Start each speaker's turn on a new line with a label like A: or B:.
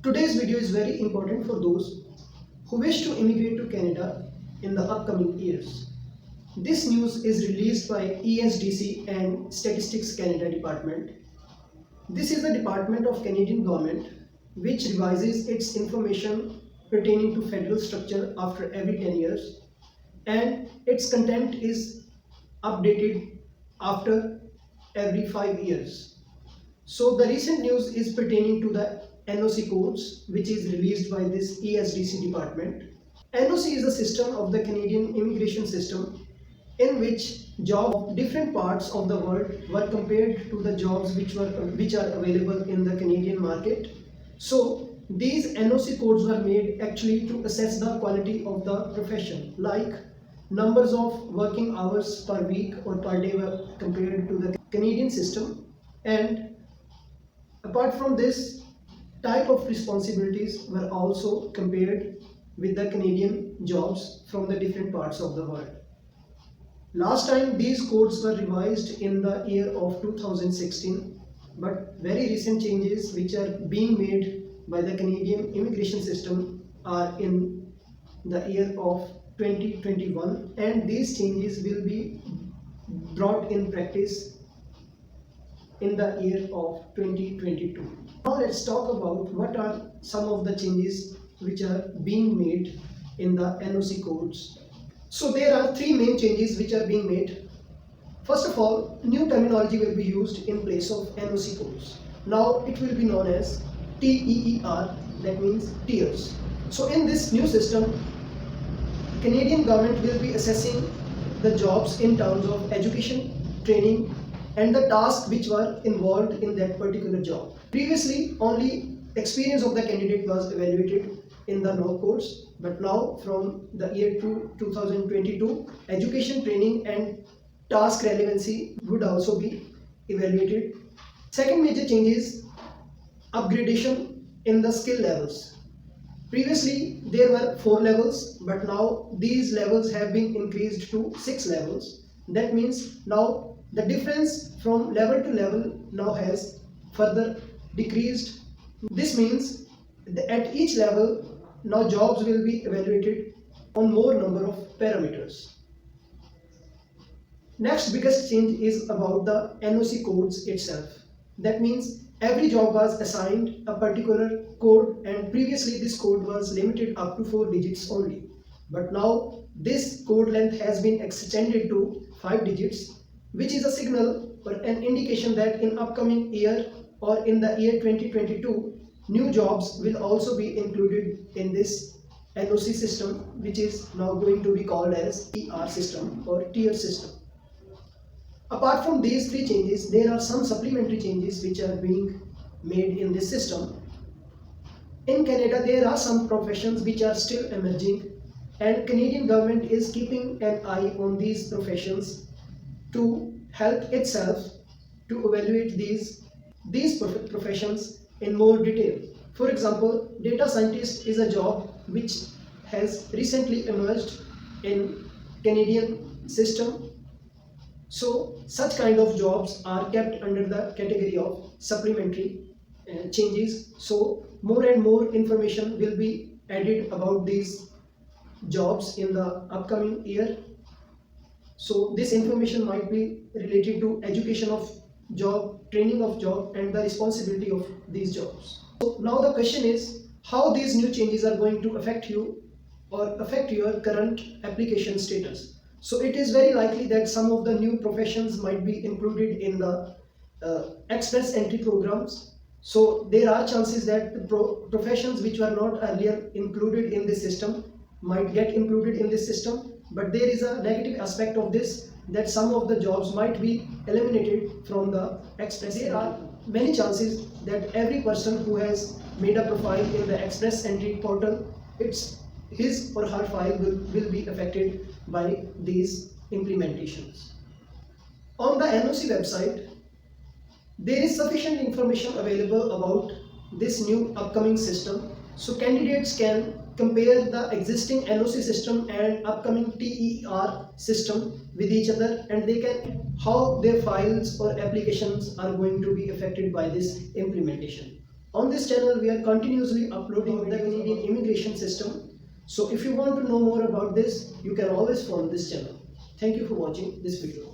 A: Today's video is very important for those who wish to immigrate to Canada in the upcoming years. This news is released by ESDC and Statistics Canada Department. This is the department of Canadian government which revises its information pertaining to federal structure after every 10 years, and its content is updated after every 5 years. So the recent news is pertaining to the NOC codes which is released by this ESDC department. NOC is a system of the Canadian immigration system in which jobs of different parts of the world were compared to the jobs which are available in the Canadian market. So these NOC codes were made actually to assess the quality of the profession, like numbers of working hours per week or per day were compared to the Canadian system, and apart from this, type of responsibilities were also compared with the Canadian jobs from the different parts of the world. Last time these codes were revised in the year of 2016, but very recent changes which are being made by the Canadian immigration system are in the year of 2021, and these changes will be brought in practice in the year of 2022. Now let's talk about what are some of the changes which are being made in the NOC codes. So there are three main changes which are being made. First of all, new terminology will be used in place of NOC codes. Now it will be known as TEER, that means tiers. So in this new system, Canadian government will be assessing the jobs in terms of education, training, and the tasks which were involved in that particular job. Previously, only experience of the candidate was evaluated in the NOC codes, but now from the year 2022, education, training, and task relevancy would also be evaluated. Second major change is upgradation in the skill levels. Previously, there were 4 levels, but now these levels have been increased to 6 levels. That means now the difference from level to level now has further decreased. This means that at each level, now jobs will be evaluated on more number of parameters. Next biggest change is about the NOC codes itself. That means every job was assigned a particular code, and previously this code was limited up to 4 digits only. But now this code length has been extended to 5 digits, which is a signal or an indication that in upcoming year or in the year 2022, new jobs will also be included in this NOC system, which is now going to be called as TER system or tier system. Apart from these three changes, there are some supplementary changes which are being made in this system. In Canada, there are some professions which are still emerging, and Canadian government is keeping an eye on these professions to help itself to evaluate these professions in more detail. For example, data scientist is a job which has recently emerged in Canadian system. So such kind of jobs are kept under the category of supplementary changes. So more and more information will be added about these jobs in the upcoming year. So this information might be related to education of job, training of job, and the responsibility of these jobs. So now the question is how these new changes are going to affect you or affect your current application status. So it is very likely that some of the new professions might be included in the express entry programs. So there are chances that the professions which were not earlier included in this system might get included in this system. But there is a negative aspect of this, that some of the jobs might be eliminated from the express entry. There are many chances that every person who has made a profile in the express entry portal, his or her file will be affected by these implementations. On the NOC website, there is sufficient information available about this new upcoming system, so candidates can compare the existing NOC system and upcoming TER system with each other, and they can how their files or applications are going to be affected by this implementation. On this channel, we are continuously uploading the Canadian immigration system. So if you want to know more about this, you can always follow this channel. Thank you for watching this video.